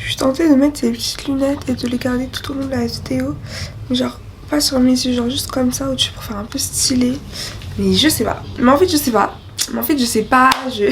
suis tentée de mettre ces petites lunettes et de les garder tout au long de la vidéo. Mais genre, pas sur mes yeux, genre juste comme ça, au-dessus pour faire un peu stylé. Mais je sais pas. Mais en fait, je sais pas. Je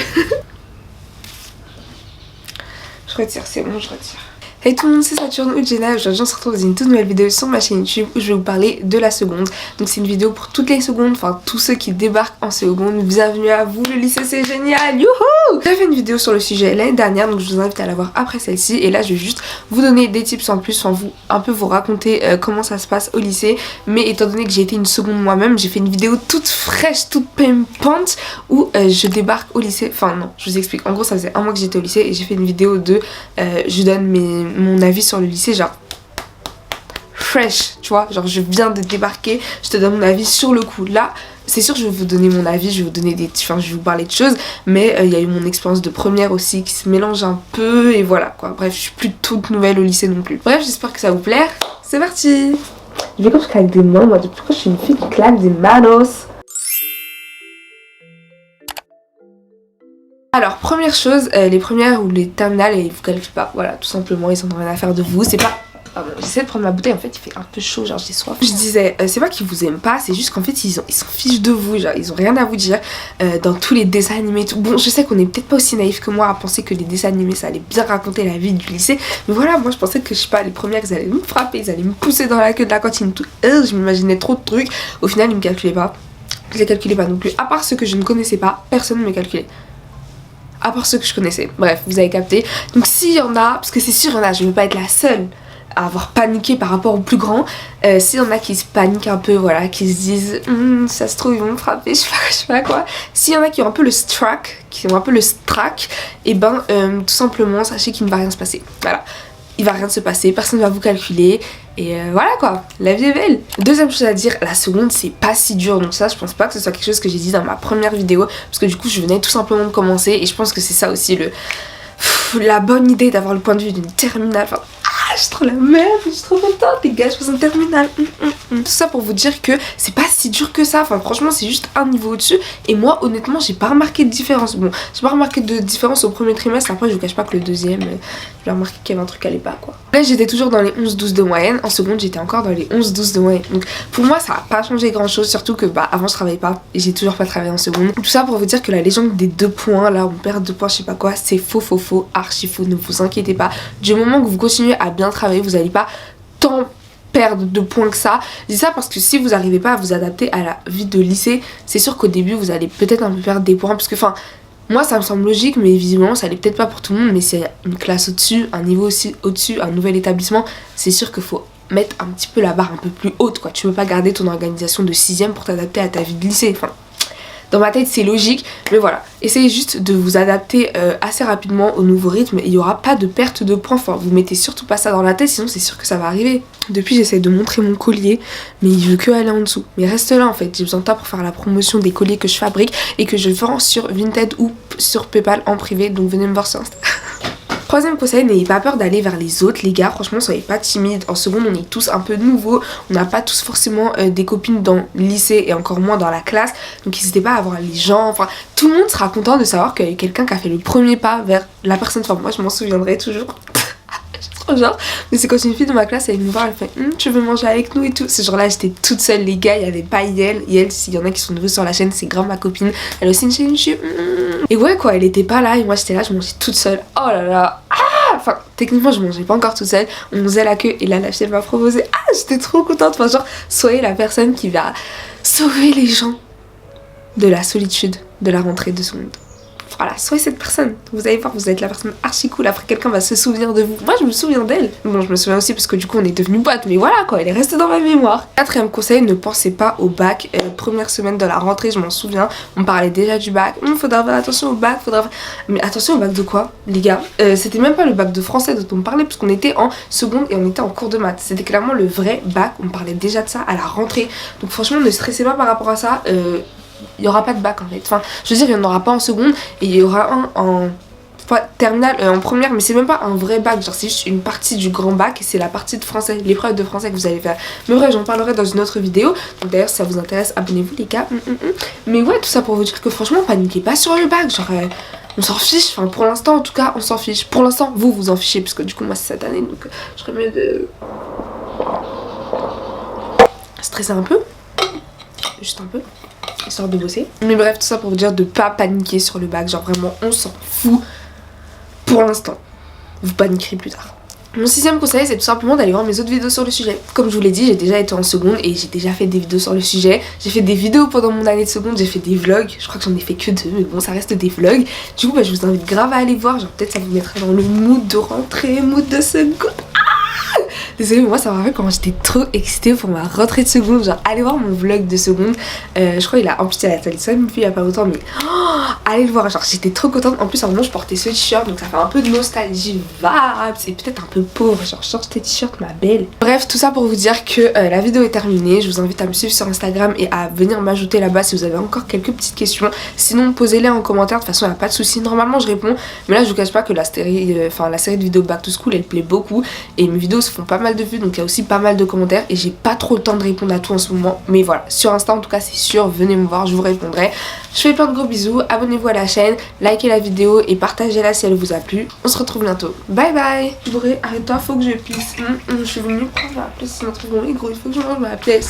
retire, c'est bon, je retire. Hey tout le monde, c'est Saturne ou Jenna. Aujourd'hui on se retrouve dans une toute nouvelle vidéo sur ma chaîne YouTube où je vais vous parler de la seconde. Donc c'est une vidéo pour toutes les secondes, enfin tous ceux qui débarquent en seconde. Bienvenue à vous, le lycée c'est génial, youhou! J'ai fait une vidéo sur le sujet l'année dernière, donc je vous invite à la voir après celle-ci. Et là je vais juste vous donner des tips en plus, enfin un peu vous raconter comment ça se passe au lycée. Mais étant donné que j'ai été une seconde moi-même, j'ai fait une vidéo toute fraîche, toute pimpante où je débarque au lycée. Enfin non, je vous explique. En gros ça faisait un mois que j'étais au lycée et j'ai fait une vidéo de je donne mon avis sur le lycée, genre fresh, tu vois, genre je viens de débarquer, je te donne mon avis sur le coup. Là c'est sûr je vais vous donner mon avis, je vais vous donner je vais vous parler de choses, mais il y a eu mon expérience de première aussi qui se mélange un peu et voilà quoi. Bref, je suis plus toute nouvelle au lycée non plus. Bref, j'espère que ça vous plaire, c'est parti. Je vais quand je claque des mains, moi depuis quand je suis une fille qui claque des manos. Alors première chose, les premières ou les terminales, ils vous calculent pas, voilà, tout simplement, ils ont rien à faire de vous, c'est pas... Pardon, j'essaie de prendre ma bouteille, en fait il fait un peu chaud, genre j'ai soif. Je disais, c'est pas qu'ils vous aiment pas, c'est juste qu'en fait ils s'en fichent de vous, genre ils ont rien à vous dire. Dans tous les dessins animés, tout. Bon, je sais qu'on est peut-être pas aussi naïf que moi à penser que les dessins animés ça allait bien raconter la vie du lycée, mais voilà, moi je pensais que je sais pas, les premières ils allaient me frapper, ils allaient me pousser dans la queue de la cantine, tout. Je m'imaginais trop de trucs, au final ils me calculaient pas, je les calculais pas non plus, à part ceux que je ne connaissais pas, personne ne me calculait. À part ceux que je connaissais. Bref, vous avez capté. Donc s'il y en a, parce que c'est sûr il y en a, je veux pas être la seule à avoir paniqué par rapport aux plus grands. S'il y en a qui se paniquent un peu, voilà, qui se disent ça se trouve ils vont me frapper, je sais pas quoi. S'il y en a qui ont un peu le strack, et ben tout simplement sachez qu'il ne va rien se passer. Voilà. Il va rien se passer, personne ne va vous calculer et voilà quoi, la vie est belle. Deuxième chose à dire, la seconde c'est pas si dur, donc ça je pense pas que ce soit quelque chose que j'ai dit dans ma première vidéo parce que du coup je venais tout simplement de commencer et je pense que c'est ça aussi la bonne idée d'avoir le point de vue d'une terminale. Enfin, je suis trop la merde, je suis trop contente les gars, je passe en terminale. Tout ça pour vous dire que c'est pas si dur que ça, enfin franchement c'est juste un niveau au-dessus et moi honnêtement j'ai pas remarqué de différence. Bon, j'ai pas remarqué de différence au premier trimestre, après je vous cache pas que le deuxième, j'ai remarqué qu'il y avait un truc qui allait pas quoi. Là j'étais toujours dans les 11-12 de moyenne, en seconde j'étais encore dans les 11-12 de moyenne. Donc pour moi ça a pas changé grand chose, surtout que bah avant je travaillais pas et j'ai toujours pas travaillé en seconde. Tout ça pour vous dire que la légende des 2 points, là on perd 2 points je sais pas quoi, c'est faux, archi faux, ne vous inquiétez pas. Du moment que vous continuez à bien travailler, vous allez pas tant perdre de points que ça. Je dis ça parce que si vous n'arrivez pas à vous adapter à la vie de lycée, c'est sûr qu'au début vous allez peut-être un peu perdre des points parce que enfin moi ça me semble logique mais visiblement ça allait peut-être pas pour tout le monde, mais c'est une classe au-dessus, un niveau aussi au-dessus, un nouvel établissement, c'est sûr qu'il faut mettre un petit peu la barre un peu plus haute quoi. Tu peux pas garder ton organisation de 6ème pour t'adapter à ta vie de lycée, enfin dans ma tête c'est logique, mais voilà, essayez juste de vous adapter assez rapidement au nouveau rythme. Il n'y aura pas de perte de points, enfin vous mettez surtout pas ça dans la tête sinon c'est sûr que ça va arriver. Depuis j'essaie de montrer mon collier mais il veut que aller en dessous, mais reste là en fait, j'ai besoin de toi pour faire la promotion des colliers que je fabrique et que je vends sur Vinted ou sur Paypal en privé, donc venez me voir sur Insta. Troisième conseil, n'ayez pas peur d'aller vers les autres les gars, franchement soyez pas timides. En seconde on est tous un peu nouveaux, on n'a pas tous forcément des copines dans le lycée et encore moins dans la classe, donc n'hésitez pas à voir les gens, enfin tout le monde sera content de savoir qu'il y a quelqu'un qui a fait le premier pas vers la personne, enfin moi je m'en souviendrai toujours. Genre, mais c'est quand une fille de ma classe elle me voir, elle fait tu veux manger avec nous et tout. Ce jour là j'étais toute seule les gars, il y avait pas Yael, s'il y en a qui sont nouveaux sur la chaîne c'est grave ma copine, elle a aussi une chaîne YouTube. Et ouais quoi, elle était pas là et moi j'étais là, je mangeais toute seule, oh là là, enfin techniquement je mangeais pas encore toute seule, on faisait la queue et là la fille elle m'a proposé, j'étais trop contente, enfin genre soyez la personne qui va sauver les gens de la solitude de la rentrée de seconde. Voilà, soyez cette personne, vous allez voir, vous êtes la personne archi cool, après quelqu'un va se souvenir de vous. Moi je me souviens d'elle, bon je me souviens aussi parce que du coup on est devenus potes, mais voilà quoi, elle est restée dans ma mémoire. Quatrième conseil, ne pensez pas au bac. Première semaine de la rentrée, je m'en souviens, on parlait déjà du bac, faudra faire attention au bac, mais attention au bac de quoi les gars, c'était même pas le bac de français dont on parlait parce qu'on était en seconde et on était en cours de maths, c'était clairement le vrai bac, on parlait déjà de ça à la rentrée, donc franchement ne stressez pas par rapport à ça. Il n'y aura pas de bac en fait, enfin je veux dire il n'y en aura pas en seconde et il y aura un en terminale, en première, mais c'est même pas un vrai bac, genre c'est juste une partie du grand bac et c'est la partie de français, l'épreuve de français que vous allez faire. Mais bref, j'en parlerai dans une autre vidéo, donc d'ailleurs si ça vous intéresse abonnez-vous les gars. Mais ouais, tout ça pour vous dire que franchement paniquez pas sur le bac, genre on s'en fiche, enfin pour l'instant en tout cas on s'en fiche. Pour l'instant vous vous en fichez parce que du coup moi c'est cette année donc je serais mieux de stresser un peu, juste un peu, histoire de bosser. Mais bref, tout ça pour vous dire de pas paniquer sur le bac, genre vraiment on s'en fout pour l'instant, vous paniquerez plus tard. Mon 6ème conseil, c'est tout simplement d'aller voir mes autres vidéos sur le sujet. Comme je vous l'ai dit, j'ai déjà été en seconde et j'ai déjà fait des vidéos sur le sujet. J'ai fait des vidéos pendant mon année de seconde, j'ai fait des vlogs. Je crois que j'en ai fait que 2, mais bon, ça reste des vlogs. Du coup, bah, je vous invite grave à aller voir. Genre, peut-être ça vous mettra dans le mood de rentrée, mood de seconde. Désolée, mais moi ça m'a fait quand j'étais trop excitée pour ma rentrée de seconde. Genre, allez voir mon vlog de seconde. Je crois qu'il a. En plus, il a ça il y a pas longtemps, mais allez le voir. Genre, j'étais trop contente. En plus, à un moment, je portais ce t-shirt, donc ça fait un peu de nostalgie vibe. C'est peut-être un peu pauvre. Genre, je change tes t-shirts, ma belle. Bref, tout ça pour vous dire que la vidéo est terminée. Je vous invite à me suivre sur Instagram et à venir m'ajouter là-bas si vous avez encore quelques petites questions. Sinon, posez-les en commentaire. De toute façon, il n'y a pas de souci. Normalement, je réponds. Mais là, je vous cache pas que la série de vidéos Back to School, elle plaît beaucoup. Et mes vidéos se font pas mal de vues, donc il y a aussi pas mal de commentaires et j'ai pas trop le temps de répondre à tout en ce moment, mais voilà, sur Insta en tout cas c'est sûr, venez me voir, je vous répondrai. Je fais plein de gros bisous, abonnez-vous à la chaîne, likez la vidéo et partagez-la si elle vous a plu. On se retrouve bientôt, bye bye. Bourré, arrête-toi, faut que je pisse. Je suis venue prendre ma place, c'est un truc gros, il faut que je mange ma place.